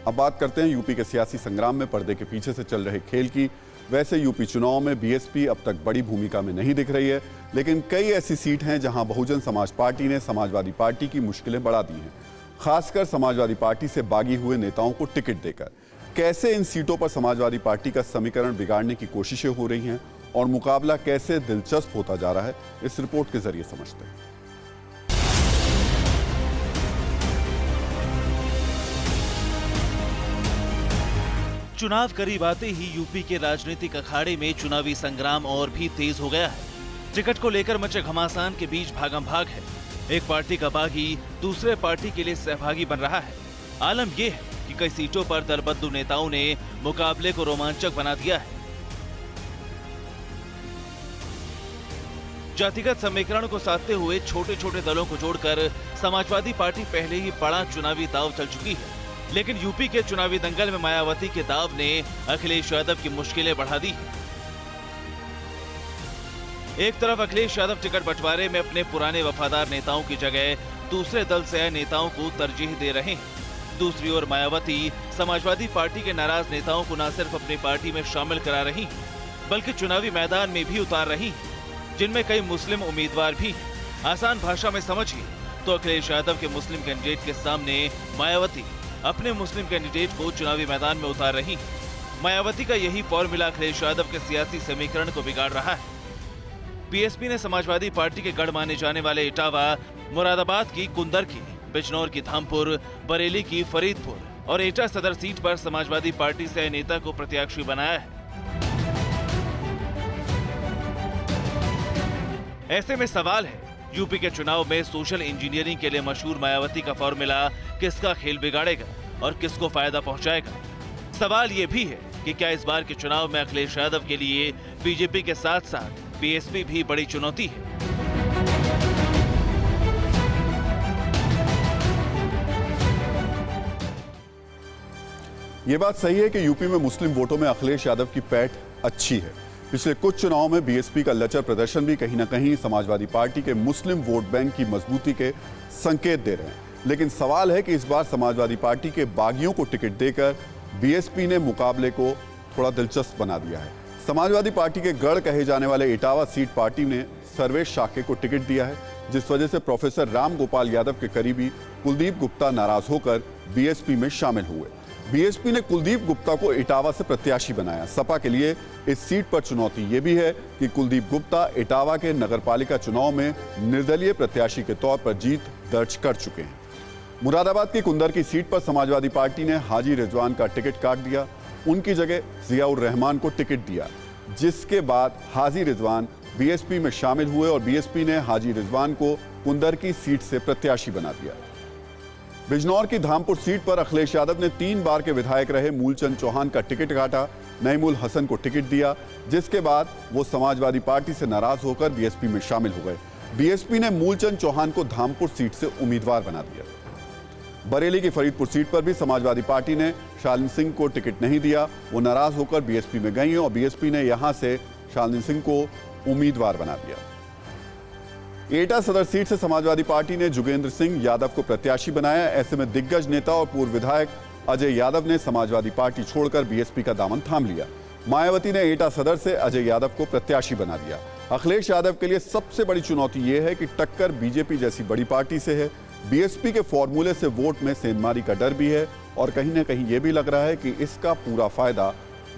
अब बात करते हैं यूपी के सियासी संग्राम में पर्दे के पीछे से चल रहे खेल की। वैसे यूपी चुनाव में बीएसपी अब तक बड़ी भूमिका में नहीं दिख रही है, लेकिन कई ऐसी सीट हैं जहां बहुजन समाज पार्टी ने समाजवादी पार्टी की मुश्किलें बढ़ा दी हैं, खासकर समाजवादी पार्टी से बागी हुए नेताओं को टिकट देकर। कैसे इन सीटों पर समाजवादी पार्टी का समीकरण बिगाड़ने की कोशिशें हो रही हैं और मुकाबला कैसे दिलचस्प होता जा रहा है, इस रिपोर्ट के जरिए समझते हैं। चुनाव करीब आते ही यूपी के राजनीतिक अखाड़े में चुनावी संग्राम और भी तेज हो गया है। टिकट को लेकर मचे घमासान के बीच भागम भाग है। एक पार्टी का बागी दूसरे पार्टी के लिए सहभागी बन रहा है। आलम यह है कि कई सीटों पर दलबदलु नेताओं ने मुकाबले को रोमांचक बना दिया है। जातिगत समीकरण को साधते हुए छोटे छोटे दलों को जोड़कर समाजवादी पार्टी पहले ही बड़ा चुनावी दांव चल चुकी है, लेकिन यूपी के चुनावी दंगल में मायावती के दाव ने अखिलेश यादव की मुश्किलें बढ़ा दी है। एक तरफ अखिलेश यादव टिकट बंटवारे में अपने पुराने वफादार नेताओं की जगह दूसरे दल से आए नेताओं को तरजीह दे रहे हैं। दूसरी ओर मायावती समाजवादी पार्टी के नाराज नेताओं को न सिर्फ अपनी पार्टी में शामिल करा रही, बल्कि चुनावी मैदान में भी उतार रही, जिनमें कई मुस्लिम उम्मीदवार भी हैं। आसान भाषा में समझिए तो अखिलेश यादव के मुस्लिम कैंडिडेट के सामने मायावती अपने मुस्लिम कैंडिडेट को चुनावी मैदान में उतार रही। मायावती का यही फॉर्मूला अखिलेश यादव के सियासी समीकरण को बिगाड़ रहा है। बीएसपी ने समाजवादी पार्टी के गढ़ माने जाने वाले इटावा, मुरादाबाद की कुंदरकी, बिजनौर की धामपुर, बरेली की फरीदपुर और एटा सदर सीट पर समाजवादी पार्टी से नेता को प्रत्याशी बनाया है। ऐसे में सवाल है, यूपी के चुनाव में सोशल इंजीनियरिंग के लिए मशहूर मायावती का फॉर्मूला किसका खेल बिगाड़ेगा और किसको फायदा पहुंचाएगा। सवाल यह भी है कि क्या इस बार के चुनाव में अखिलेश यादव के लिए बीजेपी के साथ साथ बीएसपी भी बड़ी चुनौती है। ये बात सही है कि यूपी में मुस्लिम वोटों में अखिलेश यादव की पैठ अच्छी है। पिछले कुछ चुनाव में बीएसपी का लचर प्रदर्शन भी कहीं ना कहीं समाजवादी पार्टी के मुस्लिम वोट बैंक की मजबूती के संकेत दे रहे हैं। लेकिन सवाल है कि इस बार समाजवादी पार्टी के बागियों को टिकट देकर बीएसपी ने मुकाबले को थोड़ा दिलचस्प बना दिया है। समाजवादी पार्टी के गढ़ कहे जाने वाले इटावा सीट पार्टी ने सर्वेश शाक्य को टिकट दिया है, जिस वजह से प्रोफेसर राम गोपाल यादव के करीबी कुलदीप गुप्ता नाराज होकर बीएसपी में शामिल हुए। बीएसपी ने कुलदीप गुप्ता को इटावा से प्रत्याशी बनाया। सपा के लिए इस सीट पर चुनौती ये भी है कि कुलदीप गुप्ता इटावा के नगरपालिका चुनाव में निर्दलीय प्रत्याशी के तौर पर जीत दर्ज कर चुके हैं। मुरादाबाद की कुंदर की सीट पर समाजवादी पार्टी ने हाजी रिजवान का टिकट काट दिया। उनकी जगह जियाउर रहमान को टिकट दिया, जिसके बाद हाजी रिजवान बीएसपी में शामिल हुए और बीएसपी ने हाजी रिजवान को कुंदर की सीट से प्रत्याशी बना दिया। बिजनौर की धामपुर सीट पर अखिलेश यादव ने 3 बार के विधायक रहे मूलचंद चौहान का टिकट काटा, नईमुल हसन को टिकट दिया, जिसके बाद वो समाजवादी पार्टी से नाराज होकर बीएसपी में शामिल हो गए। बीएसपी ने मूलचंद चौहान को धामपुर सीट से उम्मीदवार बना दिया। बरेली की फरीदपुर सीट पर भी समाजवादी पार्टी ने शालिनी सिंह को टिकट नहीं दिया। वो नाराज होकर बीएसपी में गई और बीएसपी ने यहां से शालिनी सिंह को उम्मीदवार बना दिया। एटा सदर सीट से समाजवादी पार्टी ने जोगेंद्र सिंह यादव को प्रत्याशी बनाया। ऐसे में दिग्गज नेता और पूर्व विधायक अजय यादव ने समाजवादी पार्टी छोड़कर बीएसपी का दामन थाम लिया। मायावती ने एटा सदर से अजय यादव को प्रत्याशी बना दिया। अखिलेश यादव के लिए सबसे बड़ी चुनौती यह है कि टक्कर बीजेपी जैसी बड़ी पार्टी से है। बीएसपी के फॉर्मूले से वोट में सेंधमारी का डर भी है और कहीं ना कहीं यह भी लग रहा है कि इसका पूरा फायदा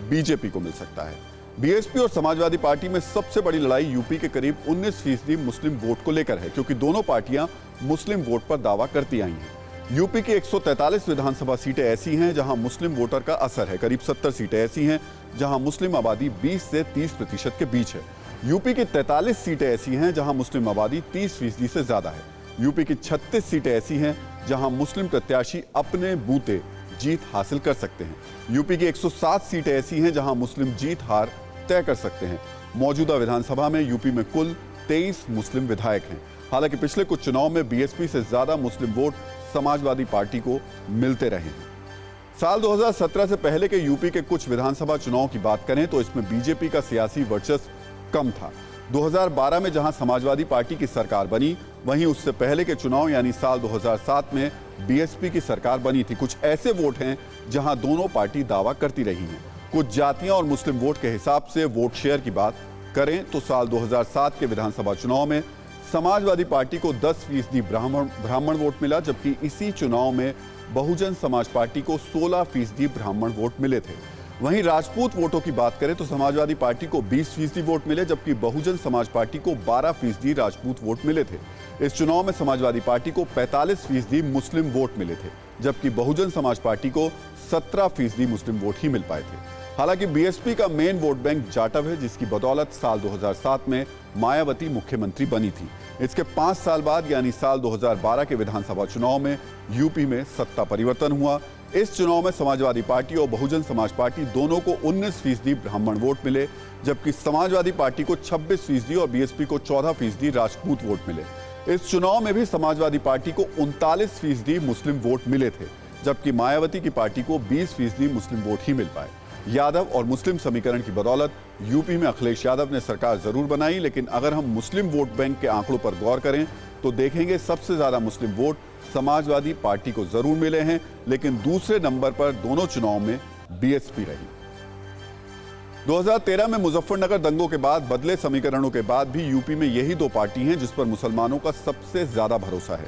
बीजेपी को मिल सकता है। बीएसपी और समाजवादी पार्टी में सबसे बड़ी लड़ाई यूपी के करीब 19% मुस्लिम वोट को लेकर है, क्योंकि दोनों पार्टियां मुस्लिम वोट पर दावा करती आई हैं। यूपी की 143 विधानसभा सीटें ऐसी हैं जहां मुस्लिम वोटर का असर है। करीब 70 सीटें ऐसी हैं जहां मुस्लिम आबादी 20 से 30% के बीच है। यूपी की 43 सीटें ऐसी हैं जहां मुस्लिम आबादी 30% से ज्यादा है। यूपी की 36 सीटें ऐसी हैं जहां मुस्लिम प्रत्याशी अपने बूते जीत हासिल कर सकते हैं। यूपी की 107 सीटें ऐसी हैं जहां मुस्लिम जीत हार तय कर सकते हैं। मौजूदा विधानसभा में यूपी में कुल 23 मुस्लिम विधायक हैं। हालांकि पिछले कुछ चुनाव में बीएसपी से ज्यादा मुस्लिम वोट समाजवादी पार्टी को मिलते रहे हैं। साल 2017 से पहले के यूपी के कुछ विधानसभा चुनाव की बात करें तो इसमें बीजेपी का सियासी वर्चस्व कम था। 2012 में जहां समाजवादी पार्टी की सरकार बनी, वहीं उससे पहले के चुनाव यानी साल 2007 में बीएसपी की सरकार बनी थी। कुछ ऐसे वोट हैं जहां दोनों पार्टी दावा करती रही हैं। कुछ जातियां और मुस्लिम वोट के हिसाब से वोट शेयर की बात करें तो साल 2007 के विधानसभा चुनाव में समाजवादी पार्टी को 10% ब्राह्मण वोट मिला, जबकि इसी चुनाव में बहुजन समाज पार्टी को 16% ब्राह्मण वोट मिले थे। वहीं राजपूत वोटों की बात करें तो समाजवादी पार्टी को 20% वोट मिले, जबकि बहुजन समाज पार्टी को 12% राजपूत वोट मिले थे। इस चुनाव में समाजवादी पार्टी को 45% मुस्लिम वोट मिले थे, जबकि बहुजन समाज पार्टी को 17% मुस्लिम वोट ही मिल पाए थे। हालांकि बीएसपी का मेन वोट बैंक जाटव है, जिसकी बदौलत साल 2007 में मायावती मुख्यमंत्री बनी थी। इसके 5 साल बाद यानी साल 2012 के विधानसभा चुनाव में यूपी में सत्ता परिवर्तन हुआ। इस चुनाव में समाजवादी पार्टी और बहुजन समाज पार्टी दोनों को 19% ब्राह्मण वोट मिले, जबकि समाजवादी पार्टी को 26% और बीएसपी को 14% राजपूत वोट मिले। इस चुनाव में भी समाजवादी पार्टी को 39% मुस्लिम वोट मिले थे, जबकि मायावती की पार्टी को 20% मुस्लिम वोट ही मिल पाए। यादव और मुस्लिम समीकरण की बदौलत यूपी में अखिलेश यादव ने सरकार जरूर बनाई, लेकिन अगर हम मुस्लिम वोट बैंक के आंकड़ों पर गौर करें तो देखेंगे सबसे ज्यादा मुस्लिम वोट समाजवादी पार्टी को जरूर मिले हैं, लेकिन दूसरे नंबर पर दोनों चुनाव में बीएसपी रही। 2013 में मुजफ्फरनगर दंगों के बाद बदले समीकरणों के बाद भी यूपी में यही 2 पार्टी हैं जिस पर मुसलमानों का सबसे ज्यादा भरोसा है।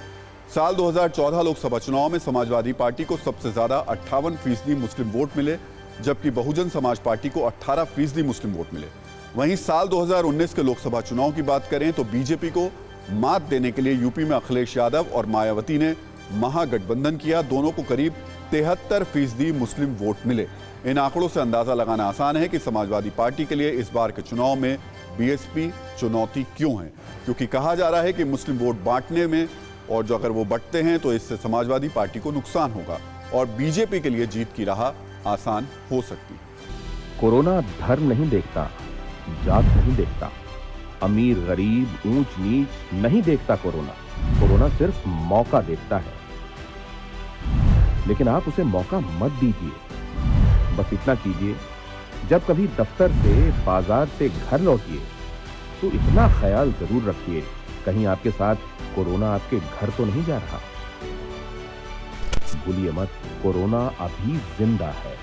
साल 2014 लोकसभा चुनाव में समाजवादी पार्टी को सबसे ज्यादा 58% मुस्लिम वोट मिले, जबकि बहुजन समाज पार्टी को 18% मुस्लिम वोट मिले। वहीं साल 2019 के लोकसभा चुनाव की बात करें तो बीजेपी को मात देने के लिए यूपी में अखिलेश यादव और मायावती ने महागठबंधन किया। दोनों को करीब 73% मुस्लिम वोट मिले। इन आंकड़ों से अंदाजा लगाना आसान है कि समाजवादी पार्टी के लिए इस बार के चुनाव में बीएसपी चुनौती क्यों है, क्योंकि कहा जा रहा है कि मुस्लिम वोट बांटने में और जो अगर वो बंटते हैं तो इससे समाजवादी पार्टी को नुकसान होगा और बीजेपी के लिए जीत की राह आसान हो सकती है। कोरोना धर्म नहीं देखता, जात नहीं देखता, अमीर गरीब ऊंच नीच नहीं देखता। कोरोना सिर्फ मौका देखता है, लेकिन आप उसे मौका मत दीजिए। बस इतना कीजिए, जब कभी दफ्तर से बाजार से घर लौटिए तो इतना ख्याल जरूर रखिए कहीं आपके साथ कोरोना आपके घर तो नहीं जा रहा। भूलिए मत, कोरोना अभी जिंदा है।